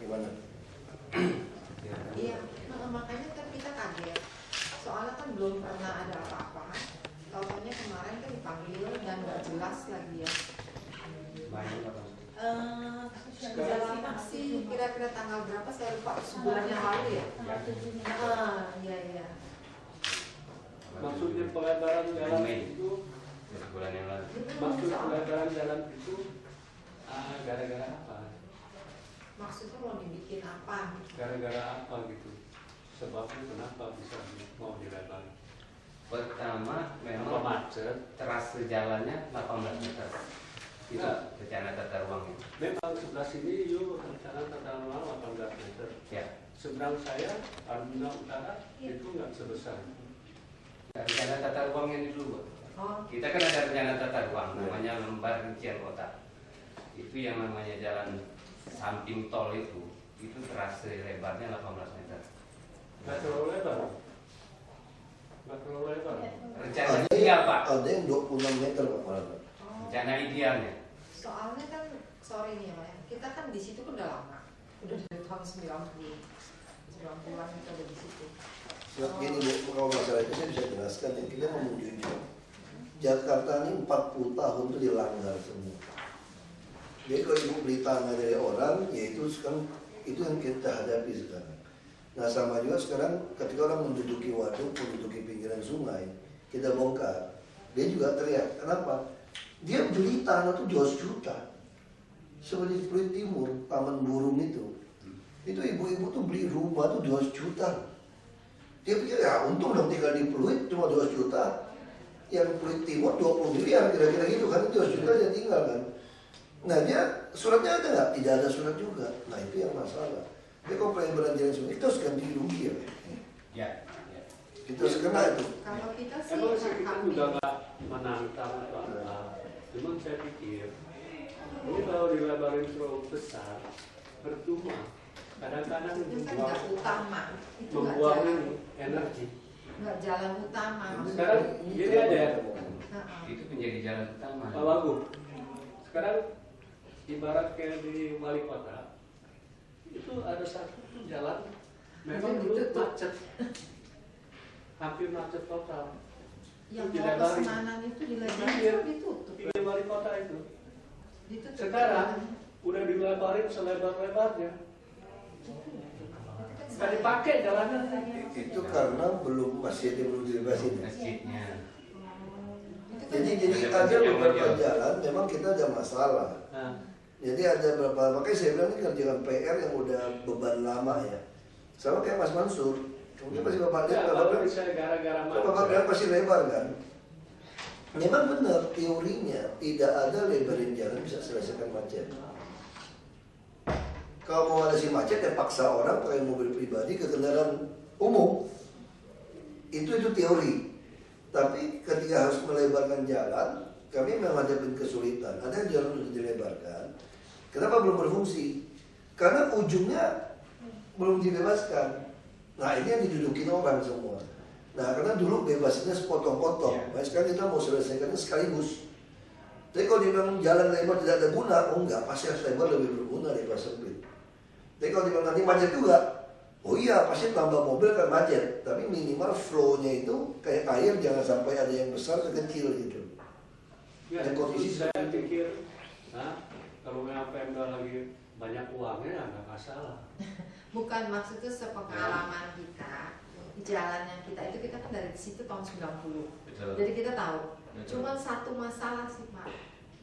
gimana? Iya, makanya kan kita kaget. Soalnya kan belum pernah ada apa-apa. Taunya kemarin kan dipanggil dan nggak jelas lagi ya. Dalam aksi kira-kira tanggal berapa saya lupa, sebulan yang lalu ya. Iya. Maksudnya pelebaran jalan itu sebulan yang lalu. Maksudnya pelebaran jalan itu gara-gara apa? Maksudnya mau dibikin apa? Gara-gara apa gitu? Sebabnya kenapa bisa mau dilebar? Pertama memang Apa macet? terase jalannya 18 meter. Itu rencana tata ruang itu. Memang sebelah sini yuk rencana tata ruang 18 meter. Ya. Seberang saya Arjuna Utara itu nggak sebesar. Rencana tata ruang ini dulu, Pak. Oh. Kita kan ada rencana tata ruang namanya lembar rincian kota. Itu yang namanya jalan samping tol itu terase lebarnya 18 meter. Nggak terlalu lebar. Nggak terlalu lebar. Rencana ideal, Pak. Ada yang 26 meter Pak malah. Rencana idealnya. Soalnya kan sorry nih ya Pak, kita kan di situ kan udah lama, udah dari tahun 90-an kita udah di situ. Gini Bu, kalau masalah itu saya bisa jelaskan ya, kita ngomong jujur. Jakarta ini 40 tahun itu dilanggar semua. Jadi kalau ibu beli tanah dari orang, ya itu sekarang itu yang kita hadapi sekarang. Nah sama juga sekarang ketika orang menduduki waduk, menduduki pinggiran sungai, kita bongkar, dia juga teriak. Kenapa? Dia beli tanah tuh 2 juta. Seperti di Pluit Timur, Taman Burung itu ibu-ibu tuh beli rumah tuh 2 juta. Dia pikir ya untung dong tinggal di Pluit cuma 2 juta. Yang Pluit Timur 20 miliar kira-kira gitu kan, 2 juta dia tinggal kan. Nah dia suratnya ada nggak? Tidak ada surat juga. Nah itu yang masalah. Dia kalau pelebaran jalan sungai kita harus ganti rugi ya. Ya. Kita harus kena itu. Kalau kita sih Emang sih kita kami udah nggak menantang atau apa. Cuman saya pikir ini kalau dilebarin terlalu besar percuma. Kadang-kadang itu kan nggak utama, itu nggak membuang jalan, ini energi. nggak jalan utama. Sekarang gini aja ya, Itu menjadi jalan utama. Pak Wagub. Sekarang ibarat kayak di wali kota itu ada satu jalan memang dulu macet, hampir macet total. Yang Itu mau ke dilebarin. Semanan itu dilebarin Terakhir, itu ditutup. Di wali kota itu. Ditutup. Sekarang udah dilebarin selebar-lebarnya. Nggak dipakai jalannya. Itu karena masih dibebasin. Masjidnya. Jadi ada beberapa jalan memang kita ada masalah. Nah, Jadi ada beberapa, makanya saya bilang ini kerjaan PR yang udah beban lama ya. Sama kayak Mas Mansur. Mungkin pasti Bapak lihat, kalau bisa gara-gara Bapak bilang pasti lebar kan. Memang benar teorinya tidak ada lebarin jalan bisa selesaikan macet. Kalau mau ada si macet ya paksa orang pakai mobil pribadi ke kendaraan umum. Itu teori. Tapi ketika harus melebarkan jalan, kami memang ada kesulitan. Ada jalan sudah dilebarkan. Kenapa belum berfungsi? Karena ujungnya belum dibebaskan. Nah ini yang didudukin orang semua. Nah karena dulu bebasnya sepotong-potong. Nah sekarang kita mau selesaikannya sekaligus. Tapi kalau dibilang jalan lebar tidak ada guna, oh enggak, pasti harus lebar lebih berguna daripada sempit. Tapi kalau dibilang nanti macet juga, oh iya pasti tambah mobil kan macet. Tapi minimal flow-nya itu kayak air, jangan sampai ada yang besar ke kecil gitu. ya, Dan kondisi saya pikir, kalau memang Pemda lagi banyak uangnya ya nggak masalah. Bukan, maksudnya sepengalaman kita di jalan yang kita itu, kita kan dari situ tahun 90. Betul. Jadi kita tahu. Betul. Cuma satu masalah sih Pak.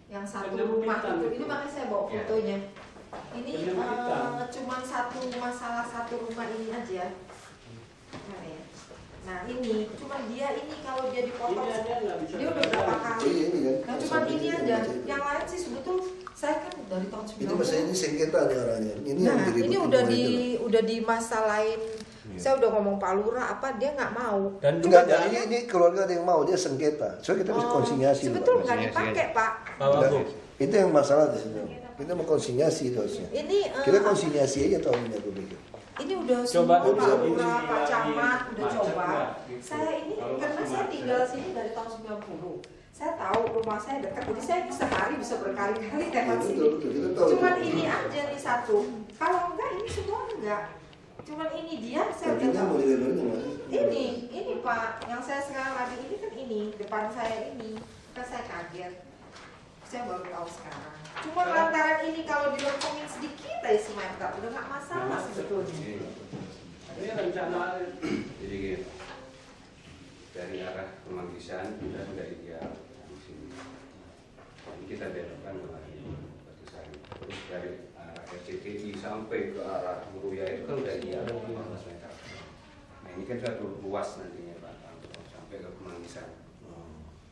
Yang satu Penyempitan rumah itu. itu. Ini makanya saya bawa Ya. fotonya. Ini Penyempitan. cuma satu masalah satu rumah ini aja. Nah, ya. Nah ini cuma dia ini kalau dia dipotong Ini aja nggak bisa dia udah berapa kali. Iya, ini kan. Nah cuma ini aja. Yang lain sih sebetulnya saya kan dari tahun 90. Itu masa ini sengketa nih orangnya. Ini yang Nah, diributin ini kemarin udah di masalahin. Saya udah ngomong Pak Lurah apa dia nggak mau. Dan Enggak, ini keluarga ada yang mau, dia sengketa. Soalnya kita bisa konsinyasi. Sebetulnya Pak. nggak dipakai Pak. Pak Wagub. Itu yang masalah di sini. Kita mau konsinyasi itu harusnya. Ini Kita konsinyasi aja tahun ini aku pikir. ini udah Coba semua Pak dulu Lurah, ini Pak Camat udah macet coba. nggak, gitu. Saya ini Kalau karena masih saya macet. tinggal sini dari tahun 90. Saya tahu rumah saya dekat, jadi saya sehari bisa berkali-kali lewat Betul, sini. betul, kita tahu Cuman itu. ini aja nih satu. Kalau enggak ini semua enggak. Cuman ini dia saya udah Artinya tahu. mau dilebarin nggak? Ini Pak, yang saya sekarang lagi ini kan ini depan saya ini, kan saya kaget. Saya baru tahu sekarang. Cuma lantaran ini kalau dilengkungin sedikit aja semeter udah nggak masalah sebetulnya. Ini rencana Jadi gini, dari arah Kemanggisan kita sudah ideal di sini. Jadi kita belokkan kemarin Batusari. Terus dari arah RCTI sampai ke arah Muruya itu kan udah ideal 15 meter. Nah ini kan suatu luas nantinya Pak, sampai ke Kemanggisan.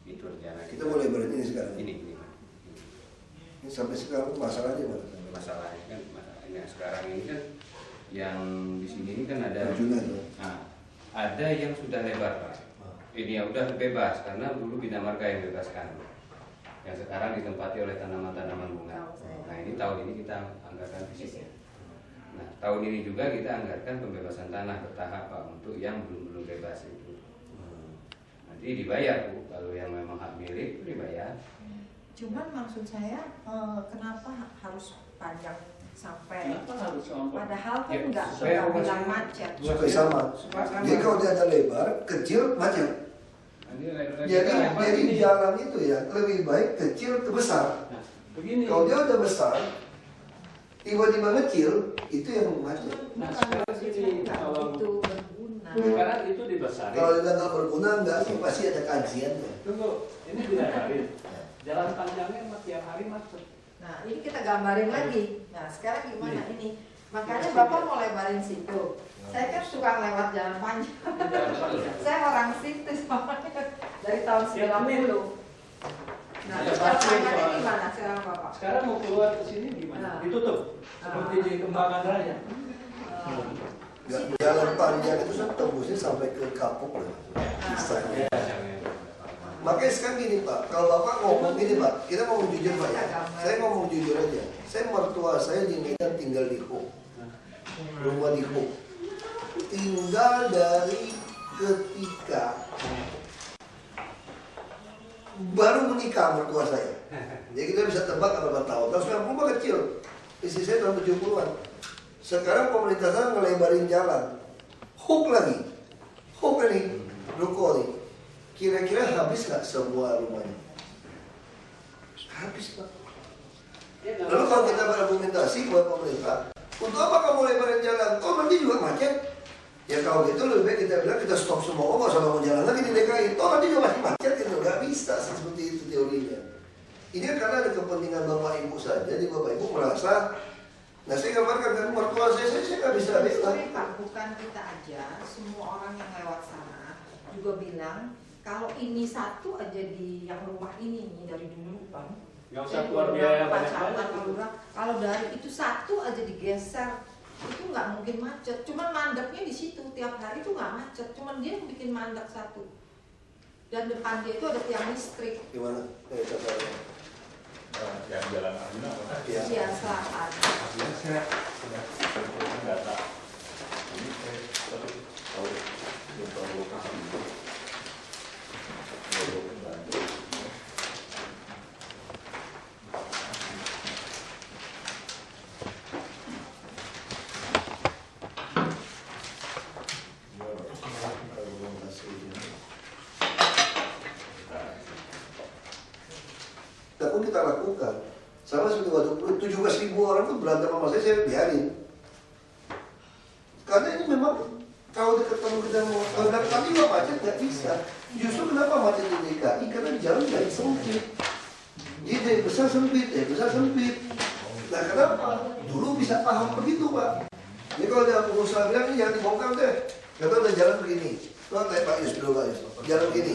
Itu rencana Kita mau lebarin ini sekarang. ini. Ini sampai sekarang masalahnya mana? Masalahnya kan masalahnya sekarang ini kan yang di sini ini kan ada Anjungan tuh. Nah, ada yang sudah lebar Pak. Ini ya udah bebas karena dulu Bina Marga yang bebaskan. Yang sekarang ditempati oleh tanaman-tanaman bunga. Nah ini tahun ini kita anggarkan fisiknya. Nah tahun ini juga kita anggarkan pembebasan tanah bertahap Pak untuk yang belum bebas itu. Nanti dibayar Bu, kalau yang memang hak milik itu dibayar. Cuman maksud saya kenapa harus panjang sampai kenapa harus sampai? padahal kan Ya, nggak supaya bilang macet. Supaya sama. Jadi kalau dia ada lebar, kecil, macet. Jadi jalan itu ya lebih baik kecil ke besar. Nah, begini. Kalau dia udah besar, tiba-tiba kecil, itu yang macet. Nah, sekarang gini, kalau itu berguna. sekarang itu dibesarin. Kalau dia nggak berguna, nggak sih pasti ada kajiannya. Tunggu, ini dilebarin. Jalan panjangnya tiap hari macet. Nah ini kita gambarin lagi. Nah sekarang gimana ini? Makanya Bapak mau lebarin situ. Saya kan suka lewat jalan panjang. Saya orang situ soalnya dari tahun 90. Nah jalan panjangnya gimana sekarang Bapak? Sekarang mau keluar ke sini gimana? Nah. Ditutup. Seperti di Kembangan Raya. Jalan panjang itu kan tembusnya sampai ke Kapuk lah. Bisa. Makanya sekarang gini Pak, kalau Bapak ngomong gini Pak, kita ngomong jujur Pak ya. Saya ngomong jujur aja. Saya mertua saya di Medan tinggal di Hook. Rumah di Hook. Tinggal dari ketika baru menikah mertua saya. Jadi kita bisa tebak berapa tahun. Tahun 90 kecil. Istri saya tahun 70-an. Sekarang pemerintah sana ngelebarin jalan. Hook lagi. Hook ini. Ruko nih. Kira-kira habis nggak semua rumahnya? Habis Pak. Lalu kalau kita berargumentasi buat pemerintah, untuk apa kamu lebarin jalan? Oh nanti juga macet. Ya kalau gitu lebih baik kita bilang kita stop semua, oh nggak usah bangun jalan lagi di DKI. Oh nanti juga masih macet gitu, nggak bisa seperti itu teorinya. Ini kan karena ada kepentingan bapak ibu saja, jadi bapak ibu merasa. Nah saya gambarkan kan mertua saya nggak bisa bilang. Sorry Pak, bukan kita aja, semua orang yang lewat sana juga bilang kalau ini satu aja di yang rumah ini nih dari dulu Bang. Nggak usah keluar biaya banyak-banyak. Kalau dari itu satu aja digeser itu nggak mungkin macet. Cuman mandeknya di situ tiap hari itu nggak macet. Cuman dia yang bikin mandek satu. Dan depan dia itu ada tiang listrik. Gimana? Contohnya. Yang jalan Arjuna apa? Iya. Iya selatan. Arjuna saya sudah data. Ini saya tahu beberapa lokasi. Tapi kita lakukan. Sama seperti waktu 17.000 orang tuh berantem sama saya biarin. Karena ini memang kalau ketemu kita mau tapi juga macet nggak bisa. Justru kenapa macet di DKI? Karena jalan dari sempit. Jadi dari besar sempit, dari besar sempit. Nah kenapa? Dulu bisa paham begitu Pak. Jadi kalau ada pengusaha bilang ini jangan dibongkar deh. Kata udah jalan begini. Lo kayak Pak Yus dulu Pak Yus. Jalan begini.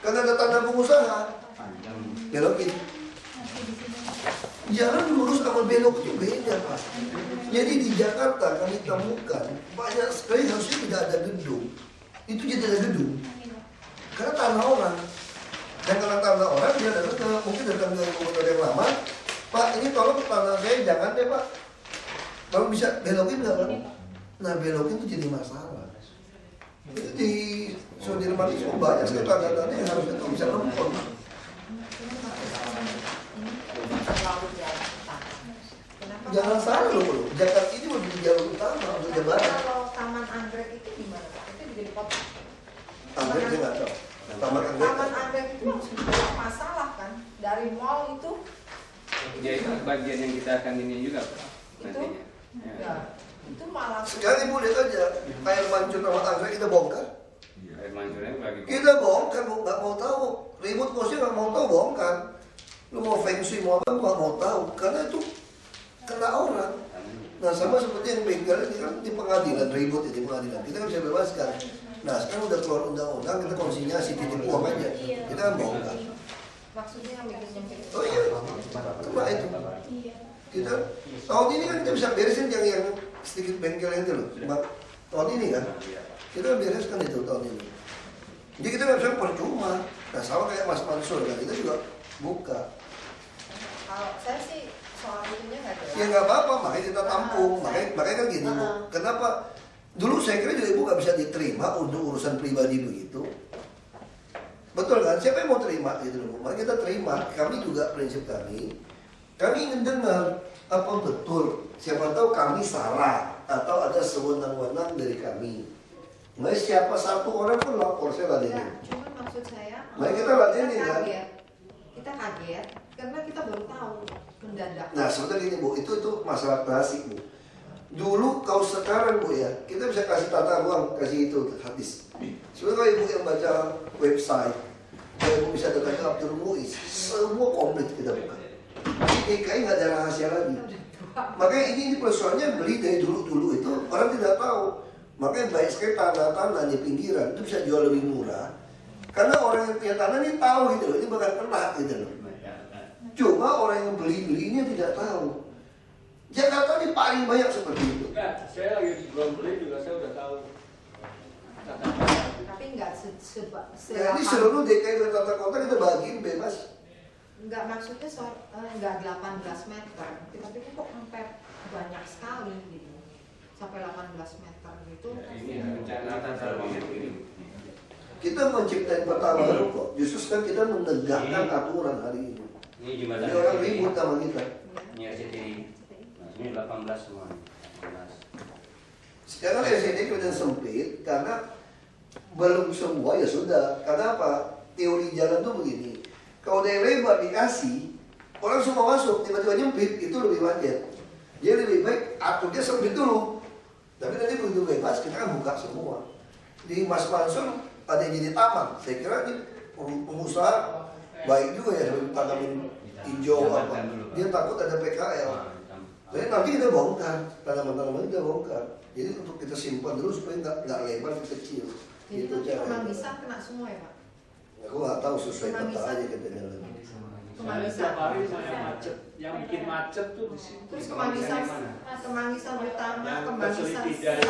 Karena ada tanda pengusaha. Belokin. Jalan lurus sama belok itu beda Pak. Jadi di Jakarta kami temukan banyak sekali harusnya tidak ada gedung. Itu jadi ada gedung. Karena tanah orang. Dan karena tanah orang dia datang mungkin datang ke komuter yang lama. Pak ini tolong tanah saya jangan deh Pak. Kalau bisa belokin nggak Pak? Nah belokin itu jadi masalah. Itu di Sudirman itu banyak sekali tanda-tanda yang harusnya kamu bisa nempel. Jangan salah loh, Jakarta ini lebih di jalur utama untuk jembatan. Kalau Taman Anggrek itu gimana? Itu juga di kota. Anggrek dia nggak tahu. Taman Anggrek. Taman Anggrek itu banyak masalah kan. Dari mall itu. Ya itu bagian yang kita akan ini juga Itu. nantinya. Ya. Itu malah. Sekarang ibu lihat aja, air mancur Taman Anggrek kita bongkar. Air mancurnya bagi Kita bongkar, bu, nggak mau tahu. Ribut bosnya nggak mau tahu, bongkar. Lu mau feng shui mau apa nggak mau tahu, karena itu kena orang. Nah sama seperti yang bengkel ini kan di pengadilan, ribut di pengadilan. Kita kan bisa bebaskan. Nah sekarang udah keluar undang-undang, kita konsinyasi titip uang aja. Kita kan bongkar. Maksudnya yang bikin Oh iya, kena itu. Kita tahun ini kan kita bisa beresin yang sedikit bengkel yang itu loh. Tahun ini kan kita bereskan itu tahun ini. Jadi kita nggak bisa percuma. Nah sama kayak Mas Mansur kan, kita juga buka. Kalau saya sih soal itunya nggak jelas. Ya nggak apa-apa, makanya kita tampung. Makanya kan gini Bu. Kenapa? Dulu saya kira juga Ibu nggak bisa diterima untuk urusan pribadi begitu. Betul kan? Siapa yang mau terima gitu loh? Maka kita terima. Kami juga prinsip kami ingin dengar apa betul. Siapa tahu kami salah atau ada sewenang-wenang dari kami. Nah siapa satu orang pun lapor saya ladenin. Ya, cuma maksud saya. Mari kita ladenin kan. Kita kaget karena kita baru tahu mendadak. Nah sebetulnya gini Bu, itu masalah klasik Bu. Dulu kau sekarang Bu ya, kita bisa kasih tata ruang, kasih itu hadis. Sebenarnya kalau Ibu yang baca website, kalau Ibu bisa datang ke Abdul Muiz, semua komplit kita buka. DKI nggak ada rahasia lagi. Makanya ini persoalannya beli dari dulu itu orang tidak tahu. Makanya baik sekali tanah-tanah di pinggiran itu bisa jual lebih murah. Karena orang yang punya tanah ini tahu gitu loh, ini bakal kena gitu loh. Cuma orang yang belinya tidak tahu. Jakarta ini paling banyak seperti itu. Enggak, saya lagi belum beli juga saya udah tahu. Tapi nggak Jadi seluruh DKI dan tata kota kita bagiin bebas. nggak maksudnya nggak 18 meter. Kita pikir kok sampai banyak sekali gitu. Sampai 18 meter gitu. Ya, ini rencana tata ruangnya begini. Kita menciptain peta baru kok. Justru kan kita menegakkan aturan hari ini. Ini jembatan Jadi orang ribut sama kita. Ini RCTI. Nah, ini 18 semua. 18. Sekarang RCTI kemudian sempit karena belum semua ya sudah. Karena apa? Teori jalan tuh begini. Kalau dari lebar dikasih, orang semua masuk, tiba-tiba nyempit, itu lebih wajar. Jadi lebih baik aturnya sempit dulu. Tapi nanti begitu bebas, kita kan buka semua. Di Mas Mansur ada yang jadi taman. Saya kira ini pengusaha baik juga ya, tanamin hijau apa. Dia takut ada PKL. Jadi nanti kita bongkar, tanaman-tanaman kita bongkar. Jadi untuk kita simpan dulu supaya nggak lebar, kecil. Jadi Gitu nanti Kemanggisan kena semua ya Pak? Aku nggak tahu sesuai peta aja kita jalan. Saya setiap hari saya macet. Yang bikin macet tuh di situ. Terus Kemanggisan utama, Yang Kemanggisan Seliti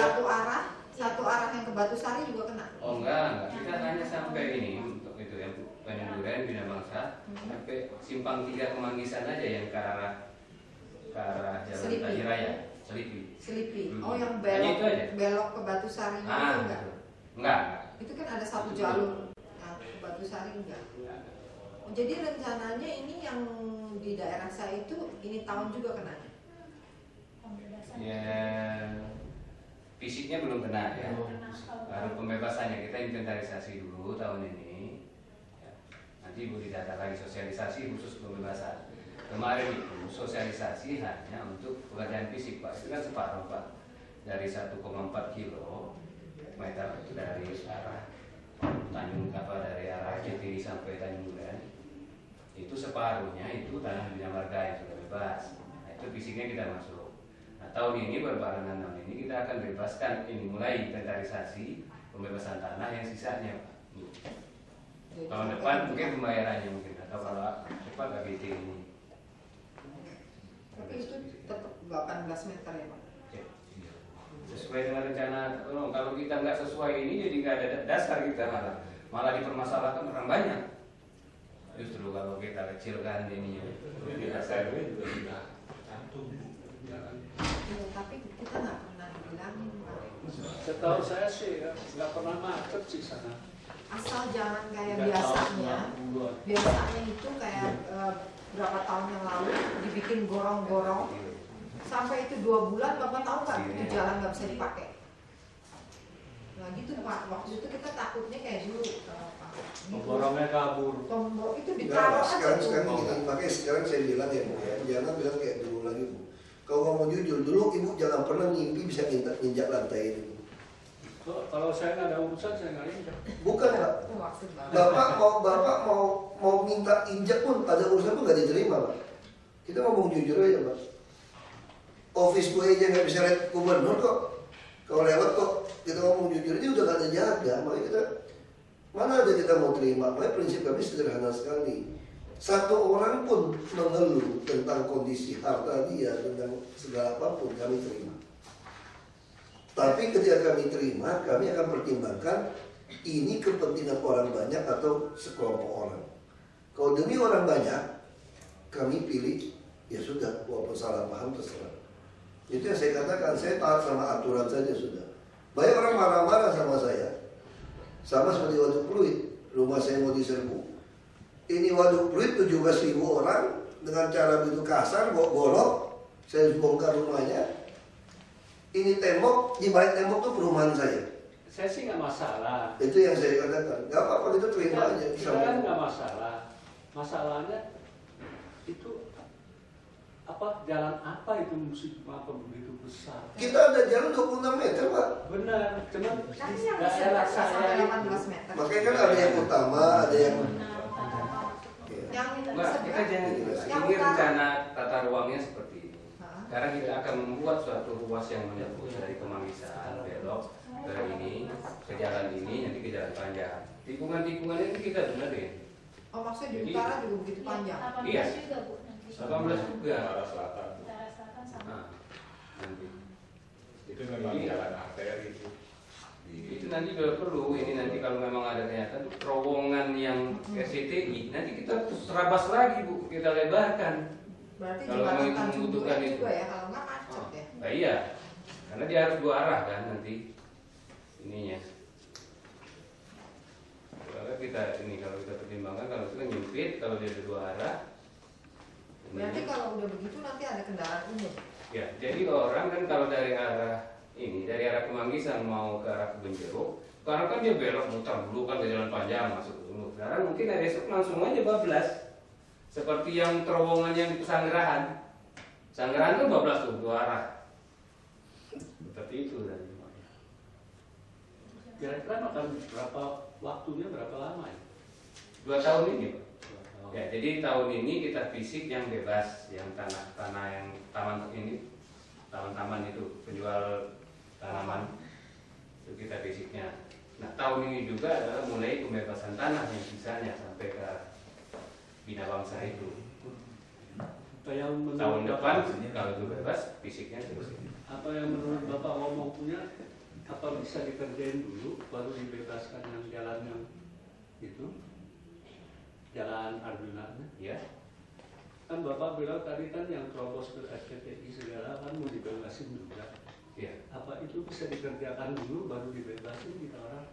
satu arah yang ke Batu Sari juga kena. Oh enggak. Kita hanya sampai ini untuk itu yang Penyanduran Bina Bangsa sampai simpang 3 Kemanggisan aja yang ke arah Jalan Selipi. Tani Raya, Selipi. Oh yang Hanya itu aja. belok ke Batu Sari itu enggak? Enggak. Itu kan ada satu jalur. Nah, ke Batu Sari enggak. Oh, jadi rencananya ini yang di daerah saya itu ini tahun juga kenanya. Ya fisiknya belum kena ya. Baru pembebasannya kita inventarisasi dulu tahun ini. Ya. Nanti Ibu didata lagi sosialisasi khusus pembebasan. Kemarin itu sosialisasi hanya untuk pekerjaan fisik Pak. Itu kan separuh Pak. Dari 1,4 kilometer dari arah Tanjung dari arah JTI sampai Tanjung Duren. Itu separuhnya itu tanah bina marga yang sudah bebas. Nah, itu fisiknya kita masuk. Nah, tahun ini berbarengan tahun ini kita akan bebaskan ini mulai inventarisasi pembebasan tanah yang sisanya Pak. Tahun depan mungkin pembayarannya mungkin atau kalau cepat KBT ini. Tapi itu tetap 18 meter ya Pak? Sesuai dengan rencana, kalau kita nggak sesuai ini jadi nggak ada dasar kita malah dipermasalahkan orang banyak. Justru kalau kita kecilkan ininya, Saya juga sudah cantum. Ya, tapi kita nggak pernah dibilangin Pak. Setahu saya sih nggak pernah macet sih sana. asal jangan kayak 3 tahun, biasanya. 90-an. Biasanya itu kayak berapa tahun yang lalu dibikin gorong-gorong sampai itu 2 bulan, Bapak tahu nggak itu jalan nggak bisa dipakai. Nah gitu Pak, waktu itu kita takutnya kayak dulu Pak. Gitu. Gorongnya kabur. Tombol itu Enggak, ditaruh aja sekarang tuh. gini, makanya sekarang saya bilang ya Bu ya, jangan bilang kayak dulu lagi Bu. Kalau ngomong jujur, dulu Ibu jangan pernah mimpi bisa nginjak lantai ini. Kalau saya nggak ada urusan, saya nggak injak. Bukan Pak. Itu maksud Bapak. Bapak mau minta injak pun ada urusan pun nggak diterima Pak. Kita ngomong jujur aja Pak. Office boy aja nggak bisa lihat gubernur kok. Kalau lewat kok kita ngomong jujur ini udah nggak ada jaga. Makanya kita mana ada kita mau terima. Makanya prinsip kami sederhana sekali. Satu orang pun mengeluh tentang kondisi harta dia, tentang segala apapun kami terima. Tapi ketika kami terima, kami akan pertimbangkan ini kepentingan orang banyak atau sekelompok orang. Kalau demi orang banyak, kami pilih ya sudah, walaupun salah paham terserah. Itu yang saya katakan, saya taat sama aturan saja sudah. Banyak orang marah-marah sama saya. Sama seperti Waduk Pluit, rumah saya mau diserbu. Ini Waduk Pluit 17.000 orang dengan cara begitu kasar, golok, saya bongkar rumahnya. Ini tembok, di balik tembok itu perumahan saya. Saya sih nggak masalah. Itu yang saya katakan. Gak apa-apa, kita terima aja. Kita kan nggak masalah. Masalahnya itu apa, jalan apa itu musik apa begitu besar? Kita ada jalan 26 meter Pak. Benar, cuman Nanti di yang daerah sampai saya 18 meter. Makanya kan ada yang utama, ada yang Yang Mbak, kita jangan yang ini utara. rencana tata ruangnya seperti ini. Hah? Sekarang kita akan membuat suatu ruas yang menyambung dari Kemanggisan belok ke ini, ke jalan ini, nanti ke jalan panjang. Tikungan-tikungannya itu kita benerin. Oh maksudnya di Jadi- utara juga begitu panjang. 18 Iya. juga Bu nanti. 18 juga. Arah selatan. Utara selatan sama. Nah, nanti. Itu memang jalan arteri itu. Itu nanti juga perlu, ini nanti kalau memang ada ternyata tuh terowongan yang SCTI, nanti kita terabas lagi Bu, kita lebarkan. Berarti Kalau jembatan itu Tanjung membutuhkan Duren itu. juga ya, kalau nggak macet ya. Nah, iya, karena dia harus 2 arah kan nanti ininya. Kalau kita ini kalau kita pertimbangkan kalau itu kan nyempit, kalau dia ada 2 arah. Berarti ini- kalau udah begitu nanti ada kendaraan umum. Ya, jadi orang kan kalau dari arah ini, dari arah Kemanggisan mau ke arah Benjeruk, karena kan dia belok muter dulu kan ke jalan panjang masuk dulu. Sekarang mungkin hari esok langsung aja bablas. Seperti yang terowongan yang di Pesanggerahan. Pesanggerahan kan bablas tuh 2 arah. Seperti itu tadi. kira-kira makan berapa waktunya, berapa lama ya? 2 tahun ini, Pak. Ya, jadi tahun ini kita fisik yang bebas, yang tanah yang taman ini, taman-taman itu penjual tanaman itu kita fisiknya. Nah tahun ini juga adalah mulai pembebasan tanah yang sisanya sampai ke Bina Bangsa itu. Apa yang menurut Tahun depan Bapak, kalau itu bebas fisiknya terus. apa yang menurut Bapak ngomong punya, apa bisa dikerjain dulu baru dibebaskan yang jalan yang itu, jalan Arjuna? Ya, Kan Bapak bilang tadi kan yang terobos ke SCTI segala kan mau dibebasin juga. ya. Apa itu bisa dikerjakan dulu baru dibebasin kita orang?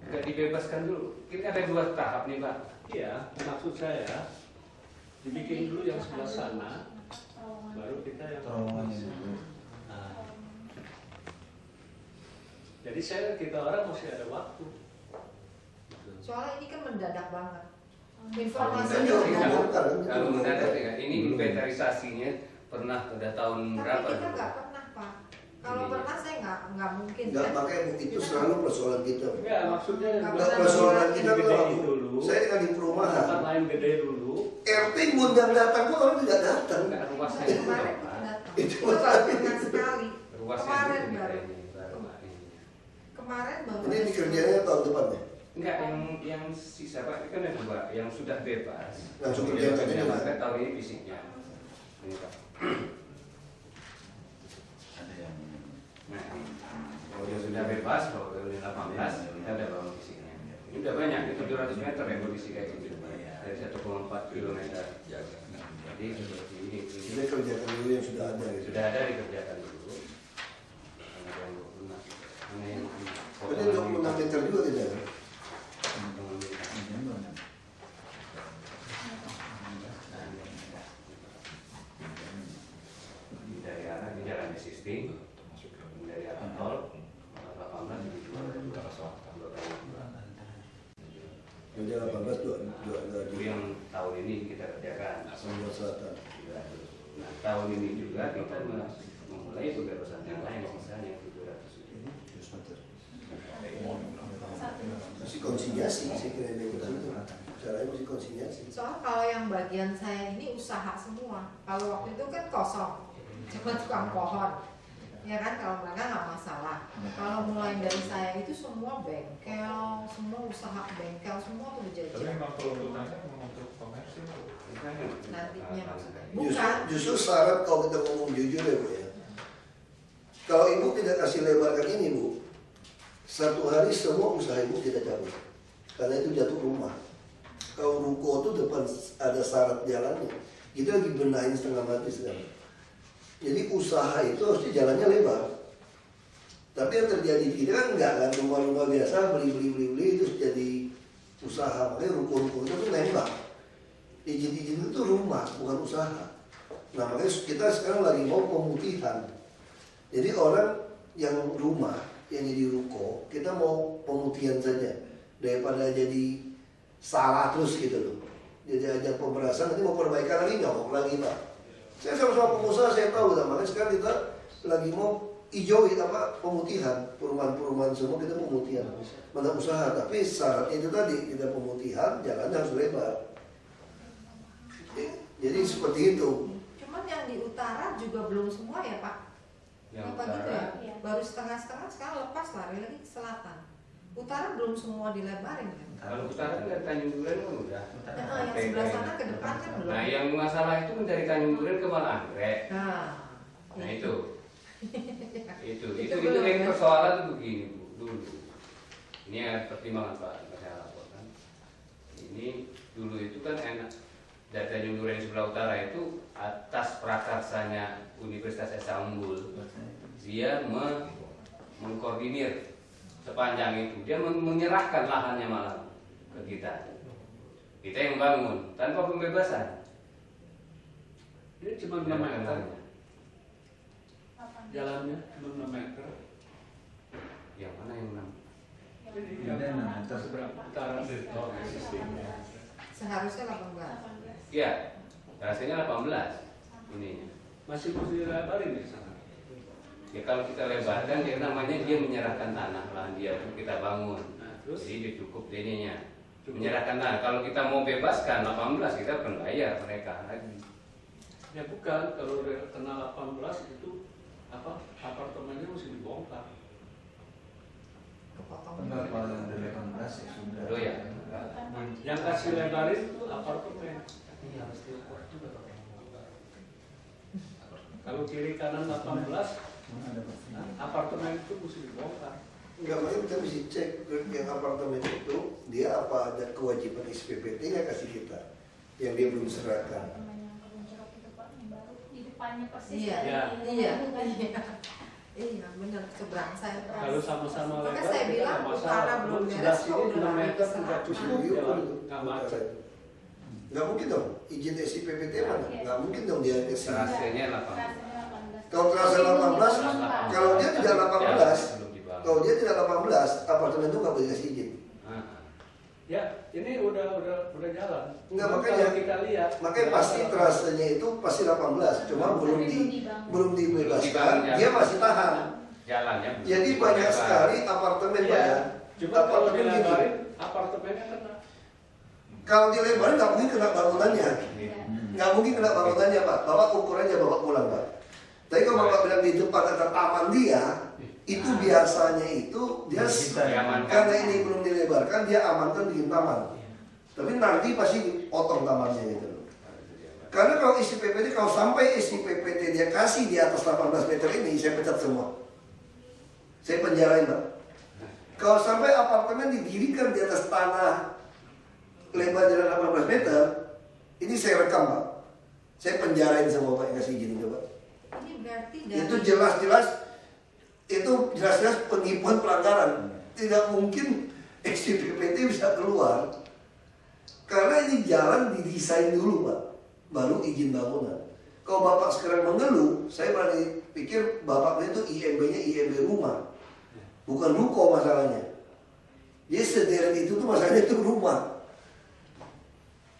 Nggak dibebaskan dulu. Kita ada 2 tahap nih Pak. Iya, maksud saya dibikin dulu yang sebelah sana, baru kita yang Nah, jadi kita orang masih ada waktu. Soalnya ini kan mendadak banget. Kalau Informasinya mendadak sih, mendadak. kalau mendadak ya, ini inventarisasinya pernah pada tahun berapa? Tapi kita dulu? nggak pernah Pak. Kalau Iya. pernah saya nggak mungkin. Enggak, kan? makanya itu selalu persoalan kita. Enggak, maksudnya Nggak Enggak, pernah persoalan kita tuh Gedein apa? dulu. Saya tinggal di perumahan. tempat lain gede dulu. RT ngundang datang pun orang tidak datang. Enggak, ruasnya Kemarin itu kita Pak. datang. Itu Itu baru pernah sekali. Ruasnya Kemarin itu baru. kita ini, baru Pak, ini. Kemarin baru. Ini dikerjanya tahun depan ya. Enggak, yang sisa Pak, ini kan ada 2 yang sudah bebas. Langsung Yang kerjakan sudah ini, Pak. bebas, tahun ini fisiknya. Ini Pak. Ada yang Nah, kalau dia sudah bebas, kalau dia udah 18, kita ada bangun fisiknya. Ini udah banyak, itu 700 meter ya kondisi kayak gitu. Dari 1,4 km. jaga. Jadi seperti ini. Kita kerjakan dulu yang sudah ada gitu. Sudah ada dikerjakan dulu. Mana yang 26. Mana yang Berarti 26 meter existing dari arah tol 18 dijual ke utara selatan. Jadi 18 Itu yang tahun ini kita kerjakan. Semua selatan. Nah, tahun ini juga kita memulai pembebasan yang lain, sisanya 700 itu. Masih konsinyasi, saya kira itu. Caranya masih konsinyasi. Soal kalau yang bagian saya ini usaha semua. Kalau waktu itu kan kosong, cuma tukang pohon. Ya kan, kalau mereka nggak masalah. Kalau mulai dari saya itu semua bengkel, semua usaha bengkel, semua tuh Tapi dijajah. memang peruntukannya memang untuk komersil. Nantinya maksudnya. Justru, Bukan. justru syarat kalau kita ngomong jujur ya Bu ya. Kalau Ibu tidak kasih lebarkan ini Bu, satu hari semua usaha Ibu kita cabut. Karena itu jatuh rumah. Kalau ruko itu depan ada syarat jalannya. Kita lagi benahin setengah mati sekarang. Jadi usaha itu harusnya jalannya lebar. Tapi yang terjadi di kita kan enggak kan, rumah-rumah biasa beli terus jadi usaha. Makanya ruko-ruko itu tuh nembak. Izin-izin itu rumah, bukan usaha. Nah makanya kita sekarang lagi mau pemutihan. Jadi orang yang rumah, yang jadi ruko, kita mau pemutihan saja. Daripada jadi salah terus gitu loh. Jadi ajak pemerasan, nanti mau perbaikan lagi nyokok lagi Pak. Saya sama-sama pengusaha, saya tahu lah. Makanya sekarang kita lagi mau hijauin apa pemutihan, perumahan-perumahan semua kita pemutihan. Mana usaha, tapi syaratnya itu tadi kita pemutihan, jalannya harus lebar. Jadi seperti itu. Cuman yang di utara juga belum semua ya Pak. Yang Apa gitu utara, ya? Baru setengah-setengah, sekarang lepas lari lagi ke selatan. Utara belum semua dilebarin kan? kalau utara kan dari Tanjung Duren kan udah. Yang sebelah sana ke depan kan belum. Nah, yang masalah itu kan dari Tanjung Duren ke Malanggrek. Nah, itu. Itu belum, yang ya? persoalan tuh begini Bu, dulu. Ini ada pertimbangan Pak, yang saya laporkan. Ini dulu itu kan enak. Dari Tanjung Duren sebelah utara itu atas prakarsanya Universitas Esa Unggul, dia mengkoordinir sepanjang itu. Dia menyerahkan lahannya malah ke kita. Kita yang bangun tanpa pembebasan. Ini cuma 6 meter. Jalannya cuma 6 meter. Yang mana yang 6? Ini yang seberang utara dari tol existingnya. seharusnya 18. Iya, rasanya 18 ininya. Masih mesti dilebarin di sana. Ya kalau kita lebarkan, ya namanya dia menyerahkan tanah lahan dia untuk kita bangun. Nah, terus Jadi dia cukup deninya. Menyerahkan tanah. Kalau kita mau bebaskan 18, kita akan bayar mereka lagi. ya bukan, kalau udah kena 18 itu apa apartemennya mesti dibongkar. Kepotong. Enggak, kalau yang dari 18 ya sudah. Loh ya. Yang kasih lebarin itu apartemen. Kalau kiri kanan 18, Mana ada Pak? apartemen itu mesti dibongkar. Enggak, makanya kita mesti cek yang apartemen itu dia apa ada kewajiban SPPT nggak kasih kita yang dia belum serahkan. Di depannya persis. Iya, Ya. iya, iya, benar seberang saya. Kalau sama-sama Makanya lebar, saya kita bilang nggak utara masalah. belum Sebelah beres, sini kok udah 6 lari meter ke juga selatan. cukup Setuju jalan, itu. nggak macet. Nggak mungkin dong, izin SIPPT mana? Nggak mungkin dong dia kasih. Serasanya 18. Kalau terasa 18, kalau dia tidak 18, Belum dibangun. kalau dia tidak 18, apartemen itu nggak boleh kasih izin. Ya, ini udah jalan. Enggak, Cuma makanya- kalau kita lihat, Makanya pasti terasanya itu pasti 18, cuma belum dibebaskan, Dibangun, dia masih tahan. Jalannya. belum Jadi banyak dilebar. sekali apartemen Pak Iya. ya. Cuma kalau Apartemen gini. dilebarin, apartemennya kena. Kalau dilebarin nggak mungkin kena bangunannya. Nggak mungkin kena bangunannya Pak. Bapak ukur aja Bapak pulang Pak. Tapi kalau Bapak bilang di depan ada taman dia, itu biasanya itu dia Diamankan. karena ini belum dilebarkan dia amankan di taman. Tapi nanti pasti dipotong tamannya gitu loh. Karena kalau isi PPT, kalau sampai isi PPT dia kasih di atas 18 meter ini, saya pecat semua. Saya penjarain Pak. Kalau sampai apartemen didirikan di atas tanah lebar jalan 18 meter, ini saya rekam Pak. Saya penjarain semua Pak yang kasih izin itu Pak. Ini berarti dari Itu jelas-jelas penipuan pelanggaran. Tidak mungkin SIPPT bisa keluar karena ini jalan didesain dulu Pak, baru izin bangunan. Kalau bapak sekarang mengeluh, saya berani pikir bapak itu IMB-nya IMB rumah, bukan ruko masalahnya. Jadi sederet itu tuh masalahnya itu rumah.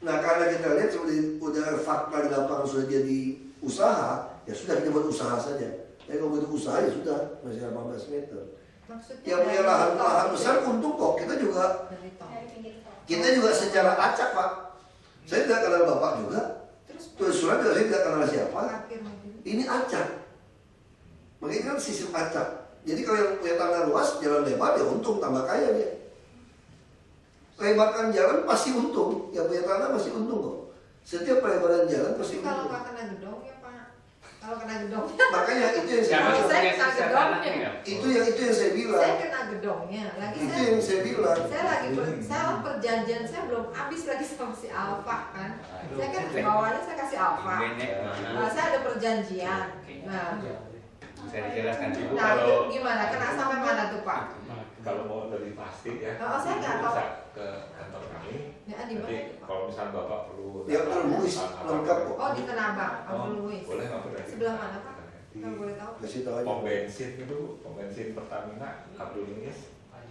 Nah karena kita lihat udah fakta di lapangan sudah jadi usaha, ya sudah kita buat usaha saja. Ya kalau buat usaha ya sudah masih 18 meter. Maksudnya Yang punya lahan besar untung kok. Kita juga secara acak Pak. Saya tidak kenal bapak juga. Terus surat juga saya tidak kenal siapa. Ini acak. Makanya kan sistem acak. Jadi kalau yang punya tanah luas, jalan lebar ya untung tambah kaya dia. Lebarkan jalan pasti untung, yang punya tanah masih untung kok. Setiap pelebaran jalan pasti kalau untung. nggak kena gedong ya Pak, kalau kena gedong Makanya itu yang saya Kalau bilang. saya kena gedongnya, Itu yang saya bilang. saya kena gedongnya. Lagi Itu yang saya bilang. saya perjanjian saya belum habis lagi sama si Alfa kan. Saya kan bawahnya saya kasih Alfa. Nah, saya ada perjanjian. Nah, Bisa dijelaskan dulu nah itu kalau gimana? Kena sampai mana tuh Pak? Kalau mau lebih pasti ya, Oh, saya nggak tahu. bisa ke kantor kami. Ya, di mana Nanti itu, Pak? kalau misalnya bapak perlu Ya, perlu Luis, lengkap kok. Oh di Kenabang, Abang Luis. boleh nggak boleh? Sebelah mana Pak? Di Kalau boleh tahu. Kasih tahu aja. pom bensin itu, pom bensin Pertamina Abdul Luis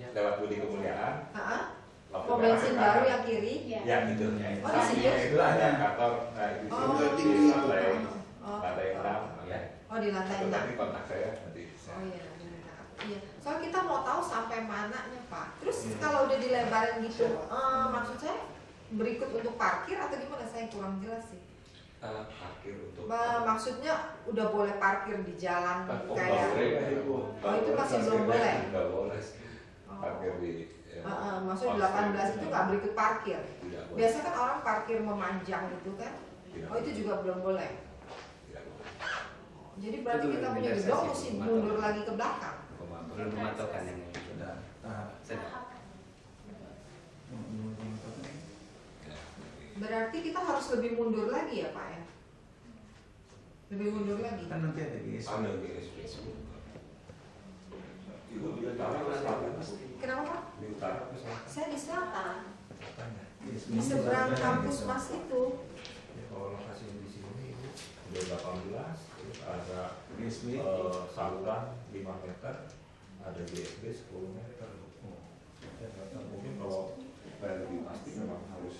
lewat Budi Kemuliaan. Heeh. lampu Pom merah bensin ke baru kanan. yang kiri. Ya gitu. Oh, di situ? Itu ada kantor. Nah di Oh. sini Tinggi di itu. lantai 6. ya. Oh di lantai Itu 6. nanti kontak saya nanti. Oh iya, iya. Soalnya kita mau tahu sampai mananya Pak. Terus kalau udah dilebarin gitu, maksud saya berikut untuk parkir atau gimana? Saya kurang jelas sih. Parkir untuk Maksudnya udah boleh parkir di jalan Oh, kayak. Oh, itu masih belum boleh? Nggak boleh Oh. parkir di Maksud 18 itu nggak berikut parkir. Tidak boleh. Biasanya kan orang parkir memanjang gitu kan. Tidak Oh itu juga belum boleh. Tidak boleh. Jadi berarti Itu kita punya rekomendasi gedung mesti sih, mundur lagi ke belakang. Belum memantaukan yang ini. Sudah tahap. Sedang. Berarti kita harus lebih mundur lagi ya Pak ya? Lebih mundur lagi. Kan nanti ada GSP. Ada GSP. Itu di utara ke selatan. Kenapa Pak? Di utara ke selatan. Saya di selatan, GSP di seberang ini kampus juga Mas itu. Ya, kalau lokasi di sini udah 18, terus ada GSP. saluran 5 meter, ada GSB 10 meter. Mungkin kalau lebih pasti memang harus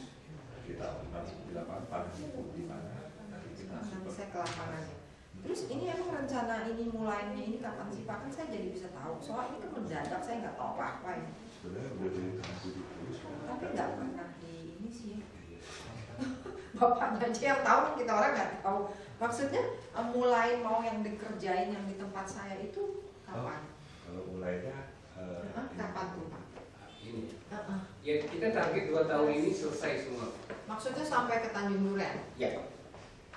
kita harus di lapangan di mana nanti kita Nanti saya ke lapangannya. Terus ini emang rencana ini mulainya ini kapan sih Pak? Kan saya jadi bisa tahu. Soal ini kan mendadak, saya nggak tahu apa-apa ini. sebenarnya udah dari tahun 70 Tapi nggak pernah di ini sih. Bapaknya aja yang tahu, kita orang nggak tahu. Maksudnya mulai mau yang dikerjain yang di tempat saya itu kapan? Kalau mulainya Kapan tuh Pak? Ini. Heeh. Ya kita target 2 tahun ini selesai semua. Maksudnya sampai ke Tanjung Duren? Ya.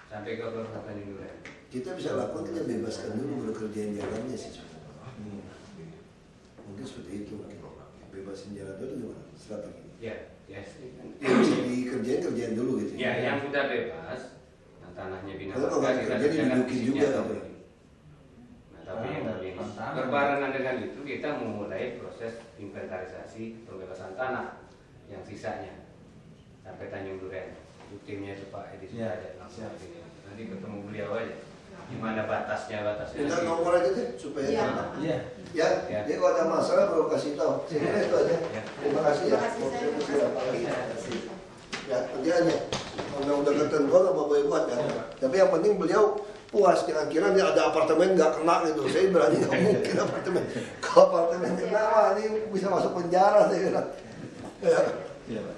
Sampai ke Kabupaten Tanjung Duren. Kita bisa lakukan, kita bebaskan dulu baru kerjain jalannya sih sebenarnya. Mungkin seperti itu. Bebasin jalan dulu gimana? Strategi. Ya, ya. Yang bisa kerjain dulu gitu. Ya, yang sudah bebas, nah, tanahnya Bina Kalau Marga nggak kita kerja, kerjakan didudukin fisiknya juga tahun gitu. ini. Nah, tapi yang Ah, begini, tantangan. berbarengan dengan itu kita memulai proses inventarisasi pembebasan tanah yang sisanya sampai Tanjung Duren. Itu timnya itu Pak Edi sudah Ya, ada langsung siap. sini. Nanti ketemu beliau aja. Gimana batasnya Minta nomor aja deh supaya Iya. Iya. ya, Ya. dia kalau ada masalah baru kasih tahu. Saya kira itu aja. Ya. Terima kasih ya. Terima kasih, saya. Saya mesti apa lagi? Ya, nanti aja. Kalau udah ketentuan apa boleh buat kan. Tapi yang penting beliau puas, kira-kira dia ada apartemen nggak kena gitu. Saya berani nggak mungkin apartemen. Kalau apartemen kena, wah ini bisa masuk penjara saya kira. Ya. Iya, Pak.